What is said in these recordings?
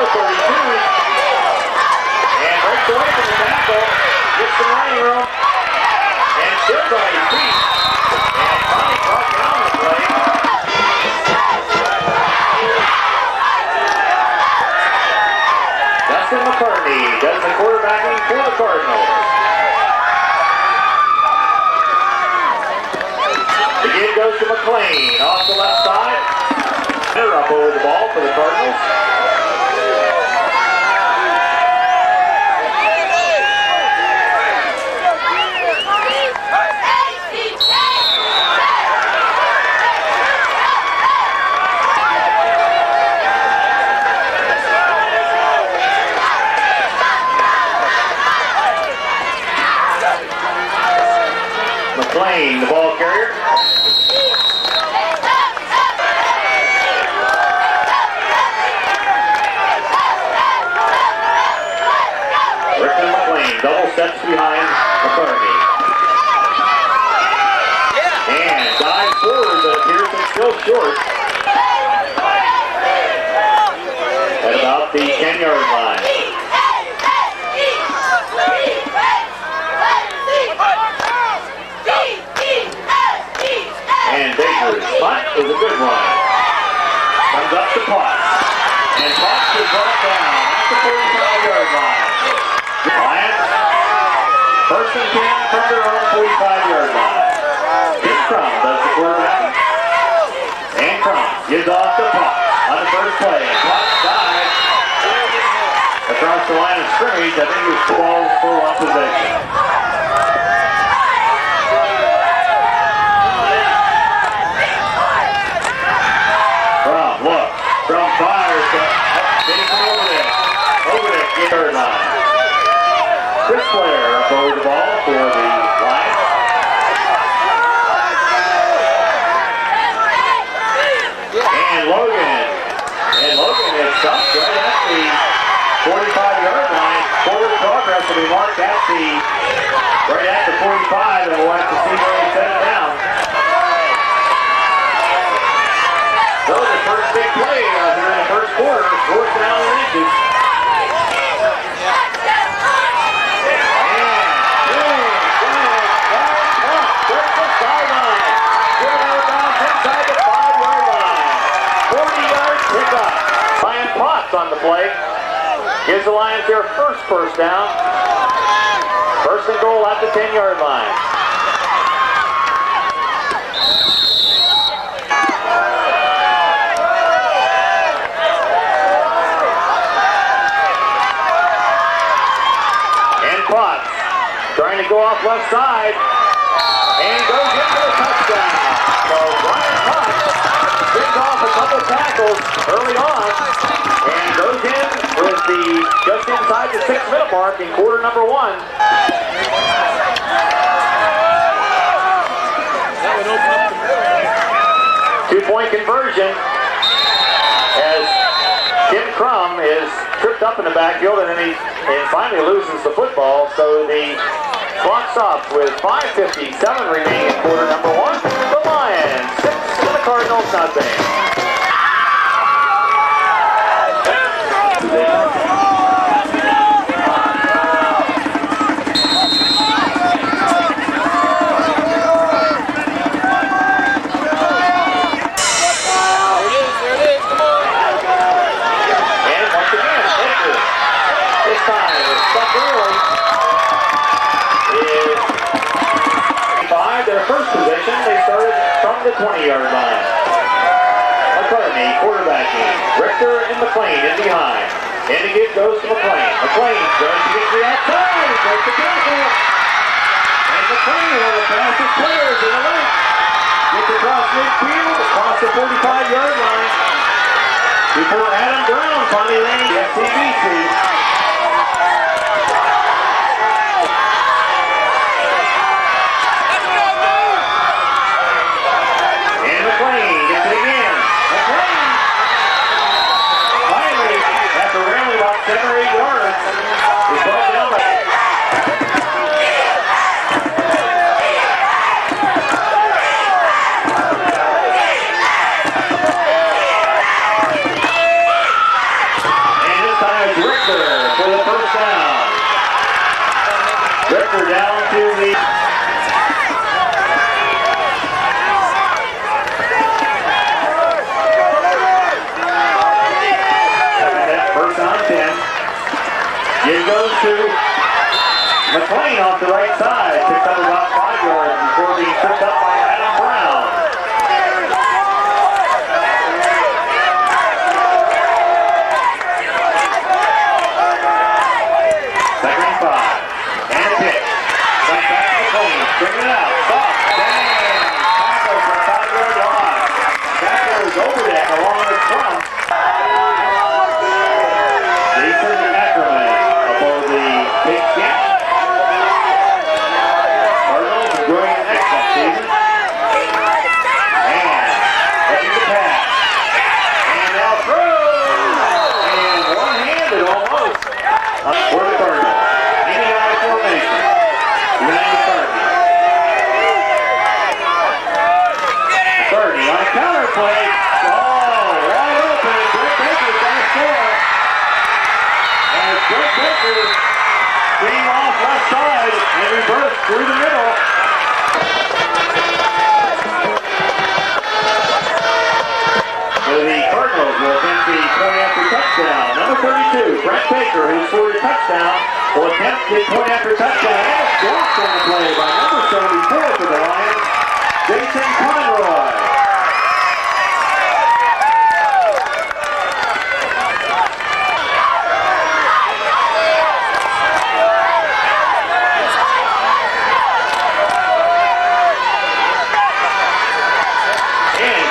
And breaks away from the tackle. Gets the running room. And still on his feet. And finally brought down the play. Dustin McCartney does the quarterbacking for the Cardinals. The give goes to McLean off the left side. They're up over the ball for the Cardinals. McLean, the ball carrier. Double steps behind McCartney. And dives forward, but Pearson still short. At about the 10-yard line. And Baker's punt is a good one. Comes up to Potts. And Potts is brought down at the 45-yard line. Lions, first and 10 from their own 45-yard line. Here's Crum does the quarterback. And Crum gives off to Potts on the first play. And Potts dives across the line of scrimmage. I think it was 12 for one possession. Crum, look. Crum fires. Jason over it. Third line. Chris Blair up over the ball for the Lions. And Logan is stopped right at the 45-yard line. Forward progress will be marked at right at the 45, and we'll have to see where he set it down. So the first big play here in the first quarter, fourth down and inches. On the play. Gives the Lions their first down. First and goal at the 10-yard line. And Potts trying to go off left side and goes into the touchdown. So Brian Potts picks off a couple tackles early on. And goes in with just inside the 6-minute mark in quarter number 1. 2-point conversion as Tim Crum is tripped up in the backfield and finally loses the football. So the clock stops with 5:57 remaining in quarter number 1. The Lions 6 and the Cardinals nothing. Their first possession, they started from the 20-yard line. McCartney quarterbacking. Richter and McLean in behind. And the give goes to McLean. McLean going to get to the outside. Breaks the tackle. And McLean, one of the fastest players in the league. Gets across midfield, across the 45-yard line. Before Adam Brown finally ran the FCBC. goes to McLean off the right side. Picks up about 5 yards before being tripped up by Adam Brown. Second and 5. And a pitch. Comes back to McLean. Bring it out. Stop. Dang. Tackle for a 5-yard line. That goes over that along the front. Jason Ackerman above the big catch. Cardinals enjoying an excellent season. And looking to pass. And now through. And one-handed almost. For the Cardinals. Any formation. Behind the Cardi. Cardi on a counter play. Oh, wide open. Brett Baker's going to score. As Brett Baker came off left side and reversed through the middle. So the Cardinals will attempt the point after touchdown. Number 32, Brett Baker, who scored a touchdown, will attempt the point after touchdown. And it's blocked on the play by number 74 for the Lions, Jason Conroy.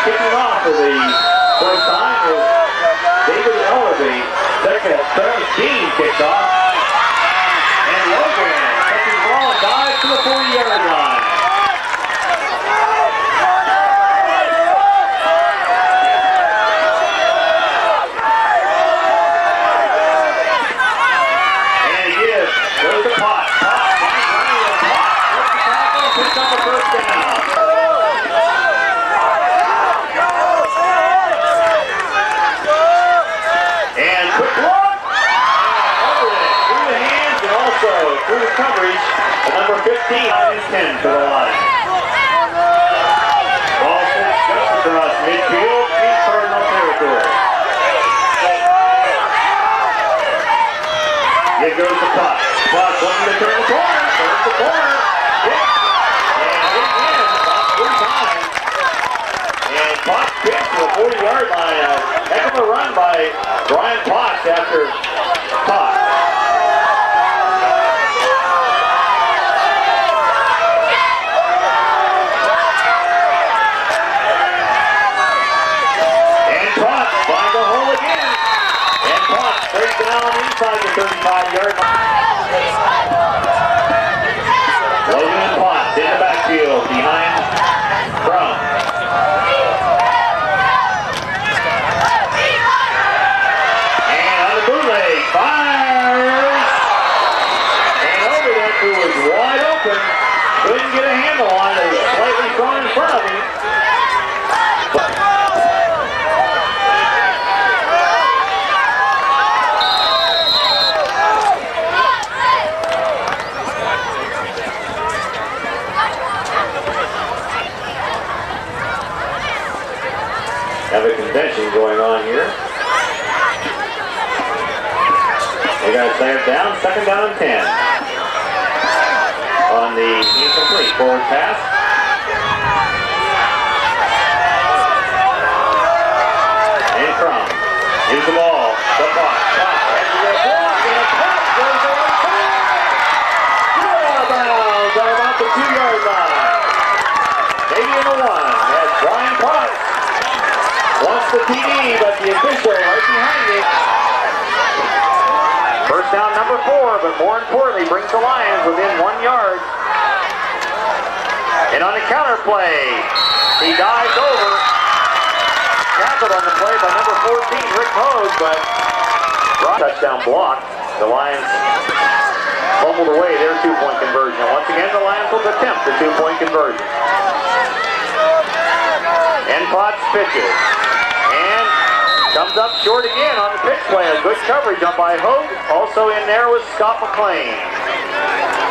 Kicking off for the first time is David Ellerby. Second, third team kicks off. And Logan catches the ball and dives to the 40-yard line. And he gives. Goes to Pot. Pot. Gets the tackle. Picks up the first down. Through the coverage, the number 15 and 10 for the line. Ball sent just across midfield in Cardinal territory. It goes to Pot. Pot looking to turn the corner. Turns the corner. Hit. And hit again about 3 times. And Pot gets to the 40-yard line. A heck of a run by Brian Potts after Pot. Inside the 35-yard line. Logan and Potts in the backfield behind Brown. And on the bootleg, fires! And over there, who was wide open, couldn't get a handle on it. It was slightly thrown in front of him. Have a convention going on here. They got to play it down, second down and 10. On the incomplete forward pass. And Crum gives the ball. The Pot. And the block. And a Pot goes over the top. Out of bounds on about the 2-yard line. Maybe in the 1. That's Brian Potts. Wants the TD, but the official right behind it. First down number 4, but more importantly, brings the Lions within 1 yard. And on the counter play, he dives over. Tackled on the play by number 14, Rick Hogue, but touchdown block. The Lions fumbled away their 2-point conversion. Once again, the Lions will attempt the 2-point conversion. And Potts pitches. And comes up short again on the pitch play. A good coverage up by Hogue. Also in there was Scott McLean.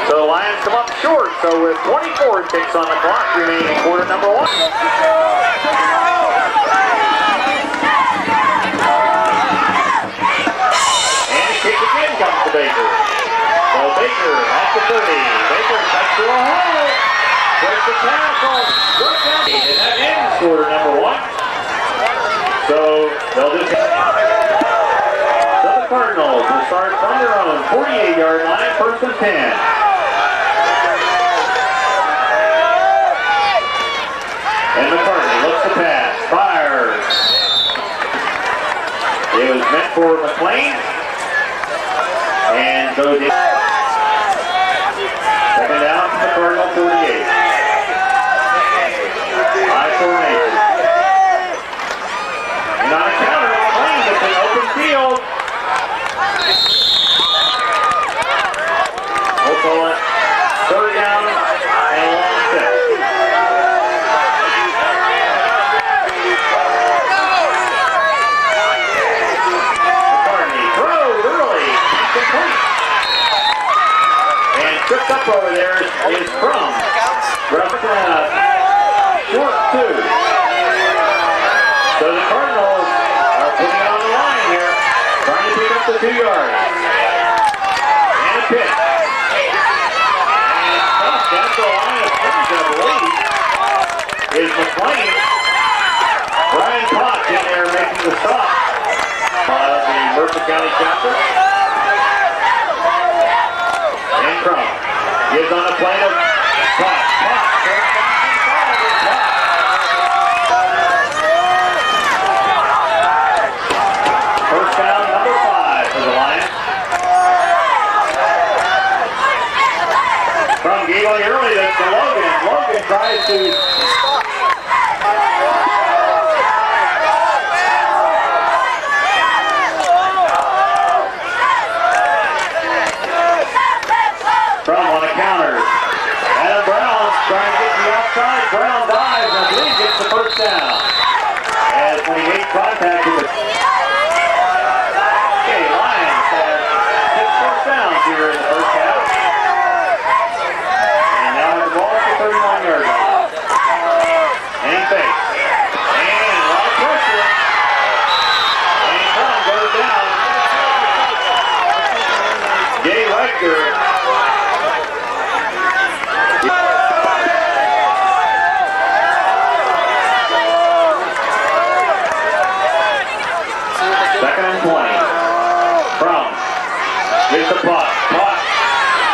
So the Lions come up short. So with 24 ticks on the clock remaining in quarter number 1. And the kick again comes to Baker. 48-yard line, first and 10. And McCartney looks to pass, fires. It was meant for McLean. And goes in. Second down to the Cardinal 48. High formation. And on a counter, McLean gets an open field. We'll call it third down and long 6. Tripped up over there is Crum. Short 2. So the Cardinals are putting it on the line here, trying to pick up the 2 yards. And a pitch. And tough down to the line of scrimmage, I believe, is McLean. Brian Potts in there making the stop of the Mercer County chapter. And Crum gives on a plane of Potts. First down, number 5 for the Lions. Crum gave on early to Logan. Logan tries to Brown dives and I believe gets the first down. As when he made contact with the Lions have 6 first downs here in the first half. And now have the ball at the 31-yard line. And fake. And a lot of pressure. And Crum goes down. Jay Rector. Gets the putt. Putt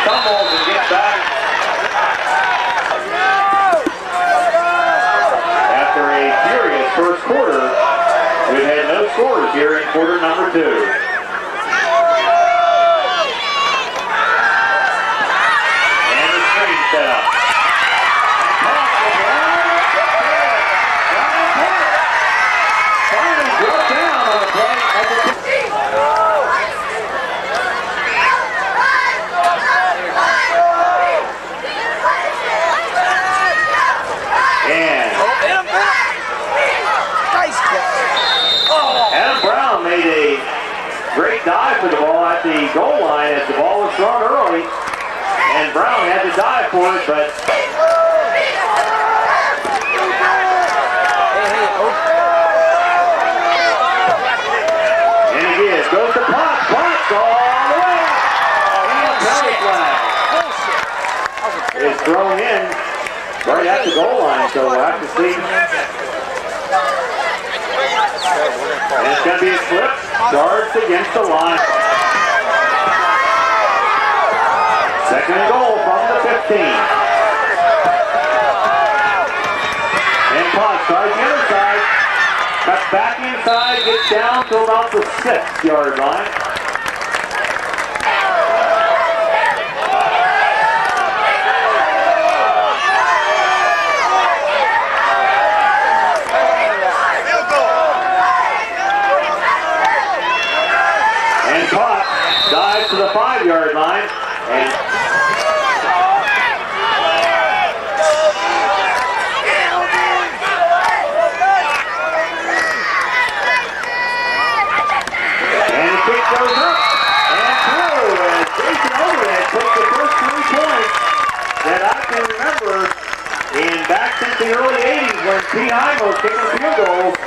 stumbles and gets back. After a furious first quarter, we've had no scores here in quarter number 2. And the screen set up. Finally broke down on the play of the Adam Brown made a great dive for the ball at the goal line as the ball was thrown early. And Brown had to dive for it, but and he is. Goes to Potts. Potts all the way. And penalty flag is thrown in right at the goal line, so we'll have to see. And it's going to be a slip. Charged against the line. Second and goal from the 15. And Potts tries the other side. Cuts back inside. Gets down to about the 6-yard line. Dives to the 5-yard line and the kick goes up and through, and Jason Overhead took the first 3 points that I can remember back since the early 80s when Pete Heim was kicking field goals.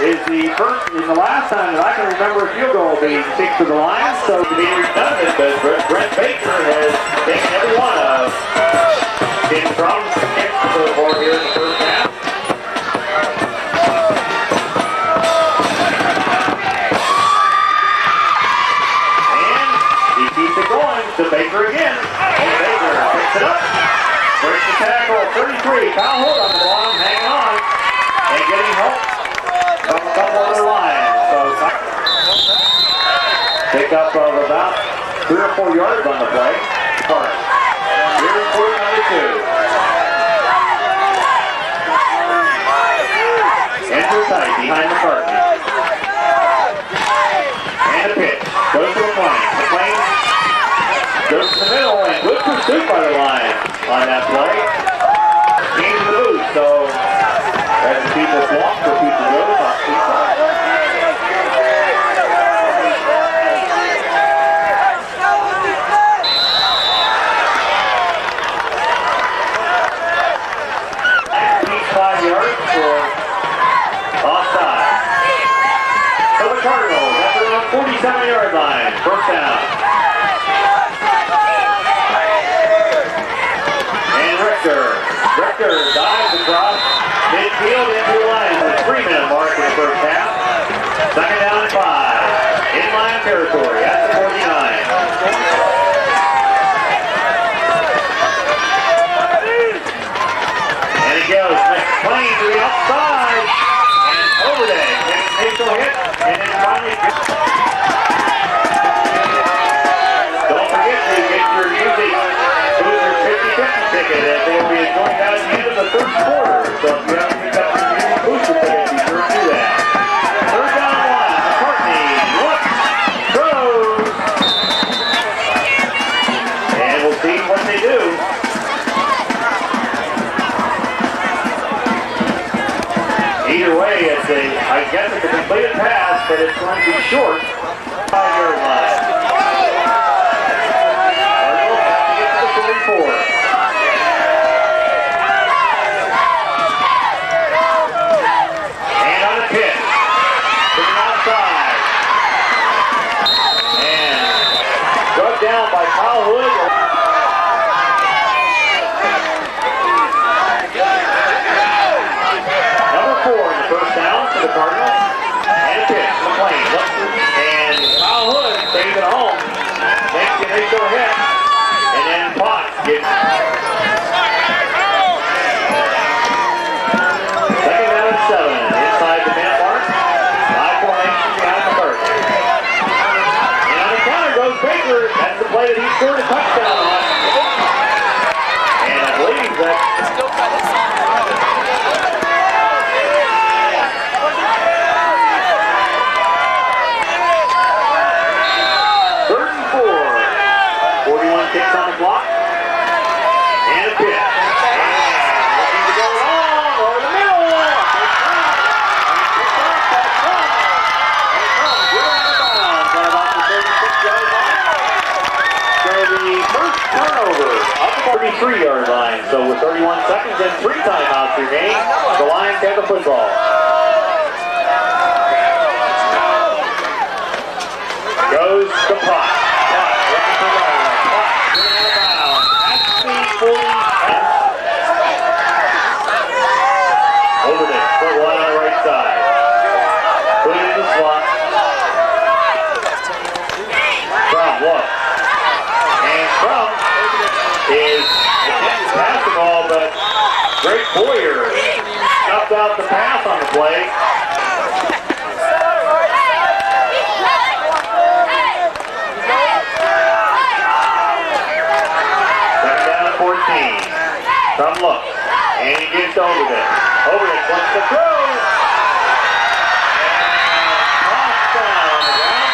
Is the last time that I can remember a field goal being kicked to the line. So to be redundant, but Brent Baker has taken every one of Tim Crum's kicks so far here in the first half. And he keeps it going. Baker again. Baker picks it up. Breaks the tackle. 33. Kyle Hood on the bottom, hanging on. And getting help from a couple other Lions. So pick up of about 3 or 4 yards on the play. Park. Here's quarter number 2. Enter tight behind the Cardinals. And a pitch. Goes to the plane. The plane goes to the middle, and good pursuit by the Lions on that play. Came to the booth, so as the people walk for people go off the side. Cardinals after the 47-yard line. First down. And Richter dives across midfield into the line. The 3-minute mark in the first half. Second down and 5. In-line territory at the 49. And it goes. McClain to the outside. And Overday takes an initial hit. And then finally, don't forget to get your music booster 50-50 ticket, as they will be joined out at the end of the third quarter. So if you haven't picked up your music booster ticket, be sure to do that. Third down and 1. McCartney looks, throws, and we'll see what they do. Either way, I guess it's a completed pass, but it's going to be short. 5-yard line. Cardinals have to get to the 44. And on a pitch. To the outside. And struck down by Kyle Hood. First down to the Cardinals, and a pitch, McClain, and Kyle Hood stays at home, makes the initial hit, and then Potts gets second down and 7, inside the 10 mark, 5 formation behind the first. And on the counter goes Baker, that's the play that he scored a touchdown on, and I believe that kicks on the clock, and a pitch. And looking to go long over the middle. At about the 36-yard line. So the first turnover up the 33-yard line. So with 31 seconds and 3 timeouts remaining, the Lions have the football. Goes to Potts. Looking for Ryan. Over there, foot one on the right side. Put it in the slot. Crum looks. And Crum is passing the ball, but Greg Boyer snuffed out the pass on the play. Crum looks, and he gets over there. Wants to throw. And tossed down on the ground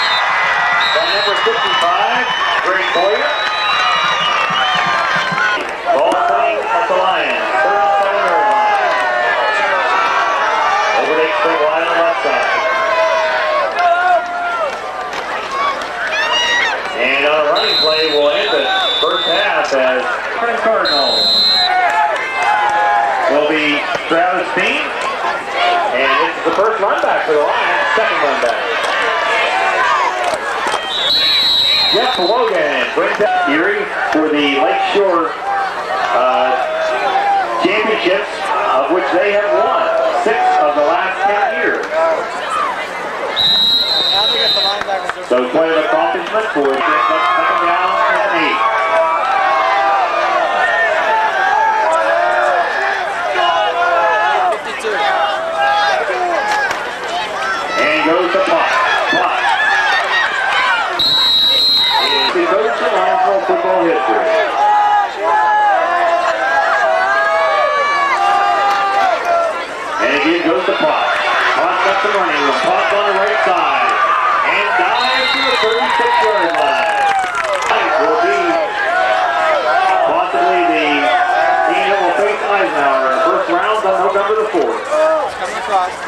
by number 55, Greg Boyer. Ball playing at the Lions, 37-yard line. Overday straight line on the left side. And on a running play will end the first half as Cardinals will be Travis Bean, and this is the first run back for the Lions, second run back. Jeff Logan brings up Erie for the Lakeshore championships, of which they have won 6 of the last 10 years. So quite an accomplishment for second down and 8.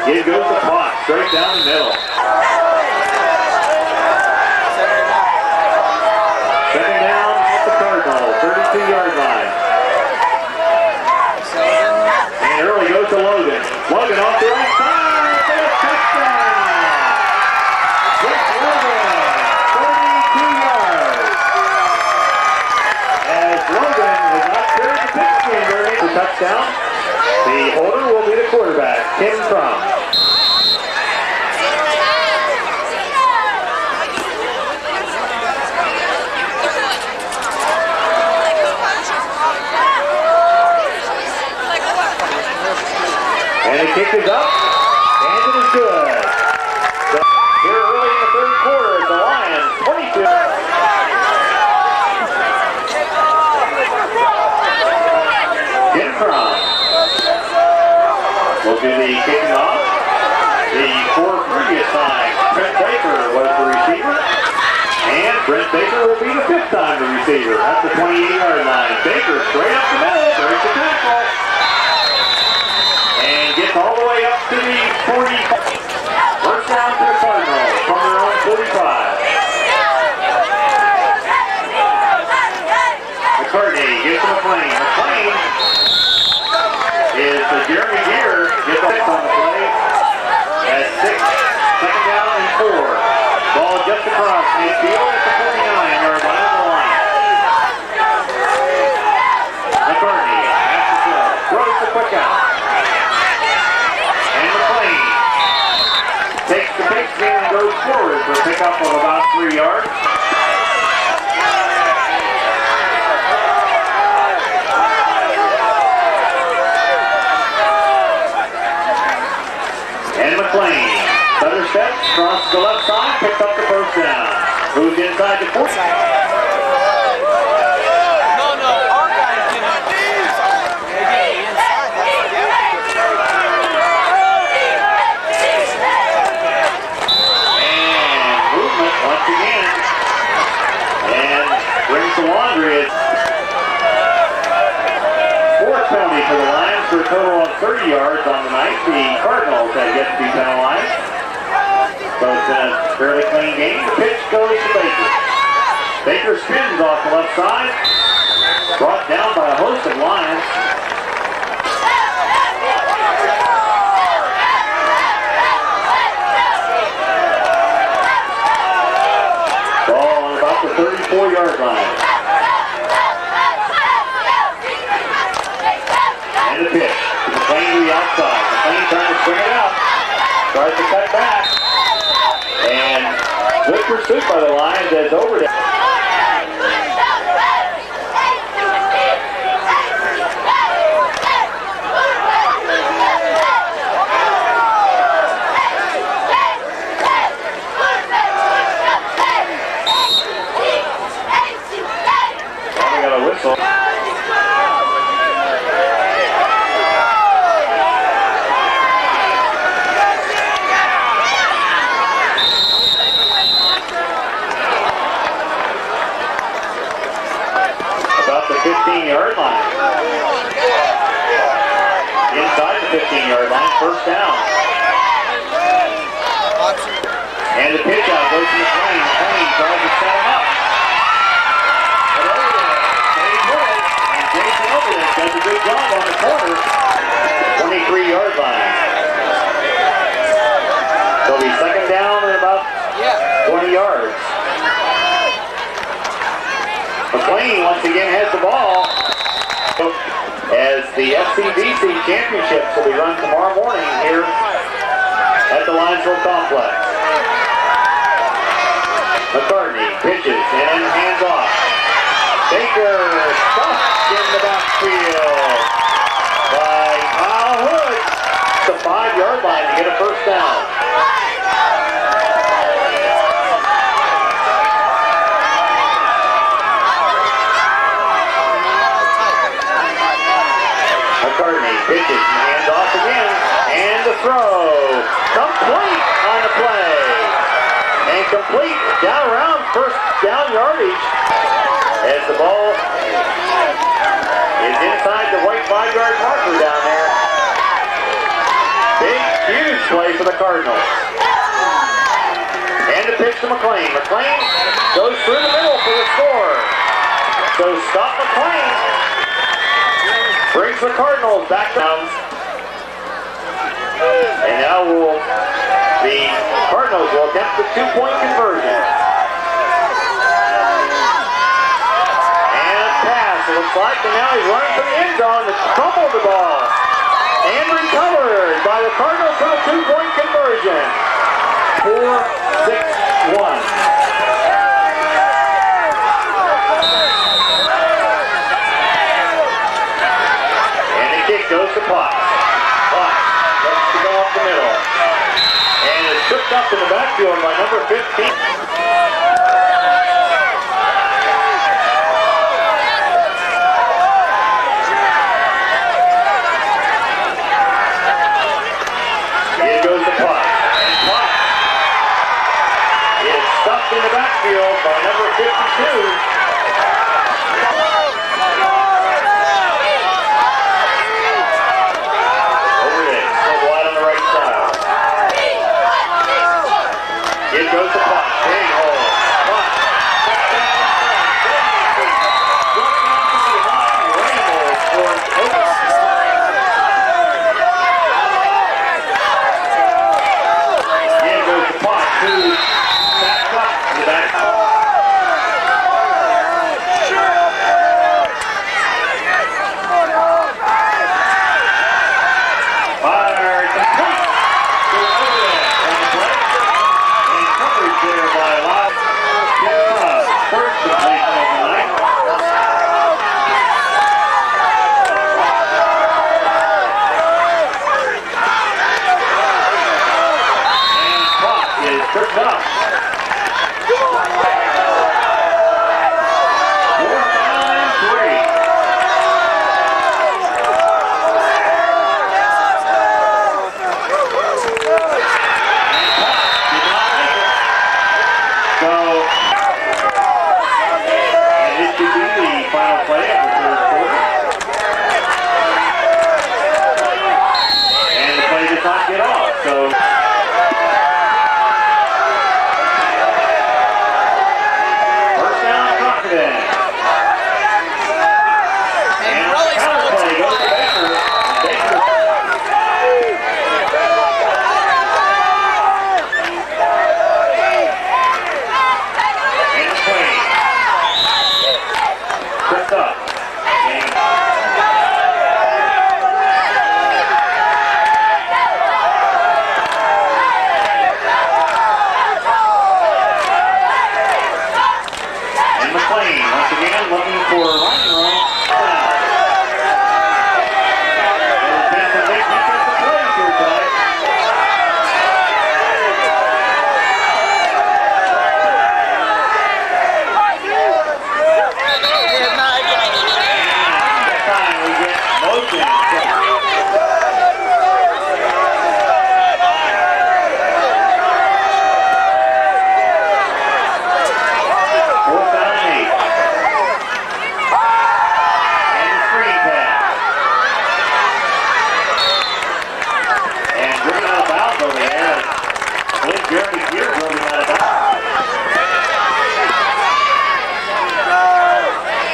In goes the Pot, straight down the middle. Second down at the Cardinals, 32-yard line. And early goes to Logan. Logan off the right side for a touchdown. Chris Logan, 42 yards. As Logan has not carried the pigskin during the touchdown, the holder will be the quarterback, Tim Crum. And the kick is up, and it is good. So here early in the third quarter, the Lions 22. Tim Crum will do the kicking off. The four previous times, Brent Baker was the receiver, and Brent Baker will be the fifth time the receiver at the 28-yard line. Baker straight up the middle, breaks the tackle. And gets all the way up to the 40. First down to the Cardinals from their own 45. McCartney gets to McLean. McLean is the Jeremy Deere. Gets the 6 on the play. At 6. Second down and 4. Ball just across midfield at the 49-yard line of the line. McCartney has to throw. Throws the quick out. Takes the pigskin and goes forward for a pickup of about 3 yards. And McLean, better steps, crosses the left side, picks up the first down. Moves inside the 40. Brings the laundry. Fourth penalty for the Lions for a total of 30 yards on the night. The Cardinals have yet to be penalized. So it's been a fairly clean game. The pitch goes to Baker. Baker spins off the left side. Brought down by a host of Lions. Ball on about the 34-yard line. And the pitch. McLean to the outside. McLean trying to spring it out. Tries to cut back. And good pursuit by the Lions as over there. Whistle. About the 15-yard line. Inside the 15-yard line, first down. And the pitch out goes to McLean. McLean tries to set him up. Jason Overland does a good job on the corner. 23-yard line. So he'll be second down and about 20 yards. McLean once again has the ball. As the FCBC Championships will be run tomorrow morning here at the Linesville Complex. McCartney pitches and hands off. Baker stuffed in the backfield by Kyle Hood. The 5-yard line to get a first down. McCartney pitches and hands off again. And the throw. Complete on the play. And complete down around first down yardage. As the ball is inside the white 5-yard marker down there. Big huge play for the Cardinals. And the pitch to McLean. McLean goes through the middle for the score. So stop McLean. Brings the Cardinals back down. And now the Cardinals will attempt the two-point conversion. And pass, it looks like, and now he's running for the end zone to fumble the ball. And recovered by the Cardinals for the two-point conversion. 4-6-1. And the kick goes to Potts. Potts looks to go up the middle. And it's tripped up in the backfield by number 15. It goes to Potts. And Potts is stuffed in the backfield by number 52. It goes to Potts. Big hole. Potts. It goes to Potts, who backs up to the back. Fired. Complete. There by Lyle. First completion of the night. And clock is tripped up. 4-9-3. Final play of the third quarter. And the play does not get off, so first down, Cochranton. And the counter play goes to Baker. Baker. And the play. Tripped up. And McLean, once again, looking for a running room. There's been some big defensive plays here tonight.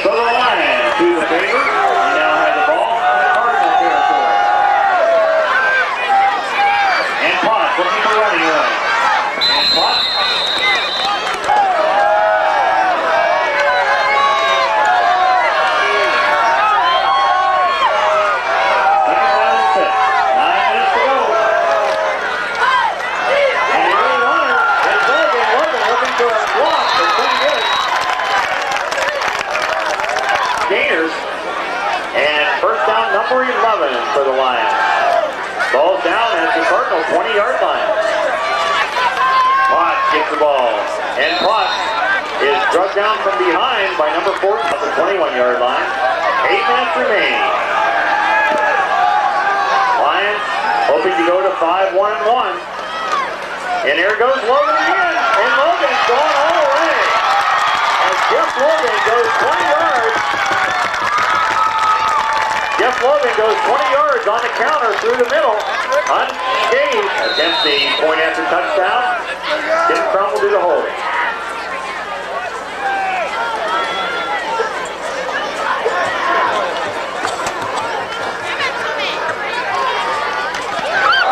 So the Lions to the favor. We now have the ball in Cardinal territory. And Potts looking for running room. And Potts. Second down and 6. 9 minutes to go. And the early runner is Logan. Logan looking for a block, but couldn't get it. Gainers, and first down number 11 for the Lions. Ball's down at the Cardinal 20-yard line. Potts gets the ball, and Potts is drugged down from behind by number 4 at the 21-yard line. 8 minutes remaining. Lions hoping to go to 5-1-1. And here goes Logan again, and Logan's gone all the way. As Jeff Logan goes 20 yards. Jeff Jeff Logan goes 20 yards on the counter through the middle. Unscathed. Attempts the point after touchdown. Tim Crum will do the holding.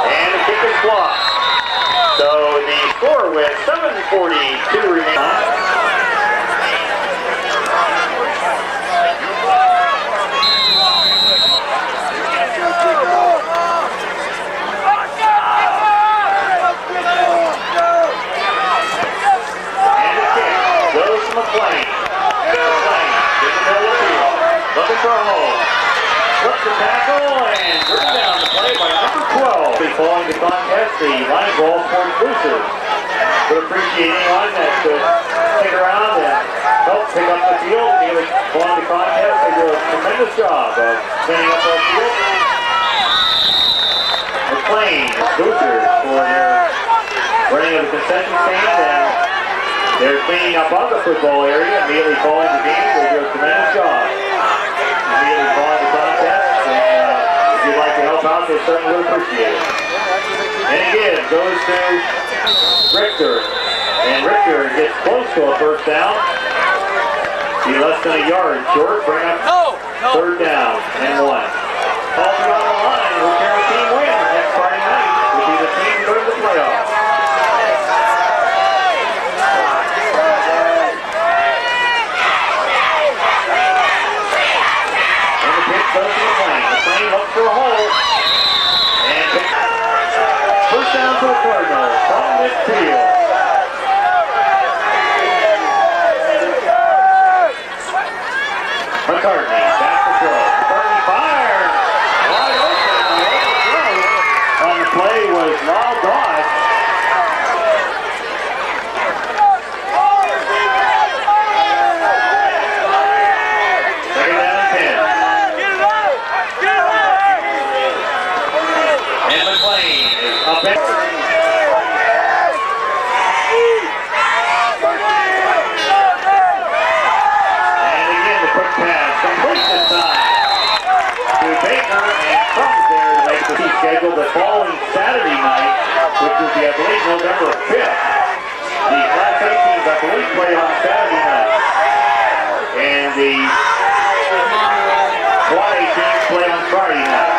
And the kick is blocked. So the score with 7:42 remaining. Looking for a hole. Flips the tackle and driven down the play by number 12. Following the contest, the Linesville Sports Boosters would appreciate anyone that could stick around and help pick up the field. Following the contest, they do a tremendous job of cleaning up our field. McLean Boosters for their running of the concession stand, and they're cleaning up on the football area immediately following the game. They do a tremendous job. Immediately following the contest, and if you'd like to help out, they certainly would appreciate it. And again, goes to Richter, and Richter gets close to a first down. He's less than a yard short, bring up third down and 1. All on the line, whichever team wins next Friday night will be the team to go to the playoffs. McLean looks for a hole. And first down for the Cardinals from midfield. McCartney back to throw. McCartney fires. Wide open. On the play was Lyle Dodge. Second down and 10. And McLean is up in. And again, the quick pass complete this time to Baker, and Crumb's there to make the schedule the following Saturday night, which will be, I believe, November 5th. The Class A teams, I believe, play on Saturday night. And the Quad A teams play on Friday night.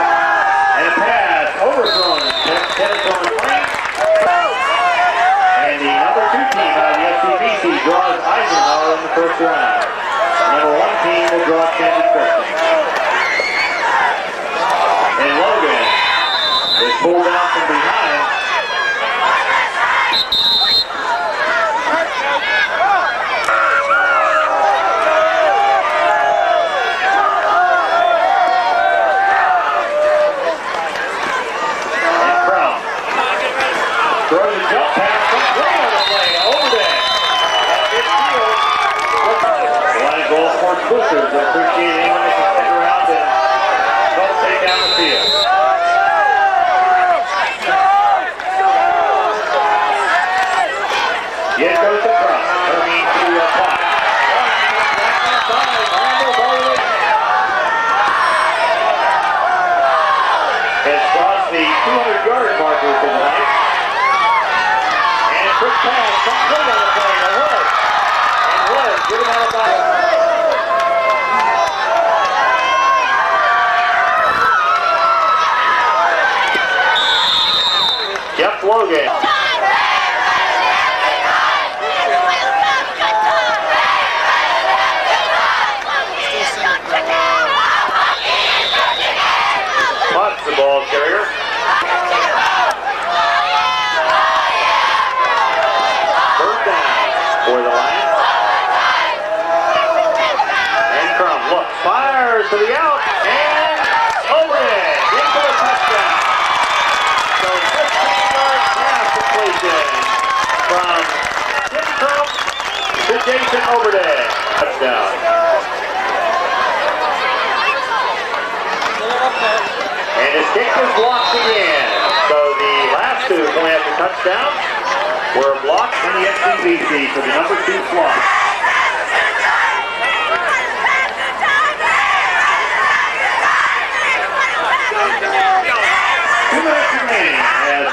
And a pass overthrown, headed from McLean. And the number 2 team out of the SCBC draws Eisenhower in the first round. Number 1 team will draw Candy Christian. And Logan is pulled out from behind. Throws a jump pass from Gray on the play. Over there. At midfield. The Linesville Sports Boosters would appreciate anyone that can stick around and help take down the field. Yeah, goes to Crum. Coming to a pot. Has crossed the 200-yard marker for the night. Quick pass, complete on the play, and Wood. And Wood, given out of bounds. Jeff Logan. Punts the ball carrier. For the Lions. And Crum looks, fires to the out, and over it, into the touchdown. So 15-yard pass completion from Tim Crum to Jason Overdale. Touchdown. And his kick is blocked again. So the last 2 point after touchdowns were blocked in the SCBC for the number 2 slot.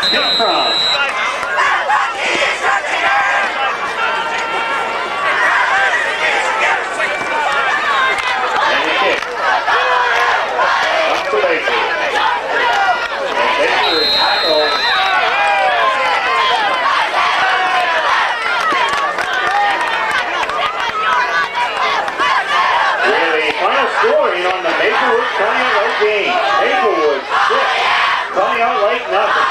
Deep front. And the kick. Up to Baker. And Baker is tackled. Final scoring on the Maplewood County Lake game. Maplewood 6, County Lake nothing.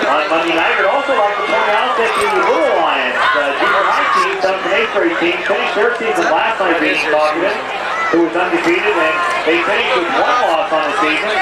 On Monday night, I'd also like to point out that the Little Lions, junior high team, 7th and 8th grade team, finished their season last night beating Cochranton, who was undefeated, and they finished with 1 loss on the season.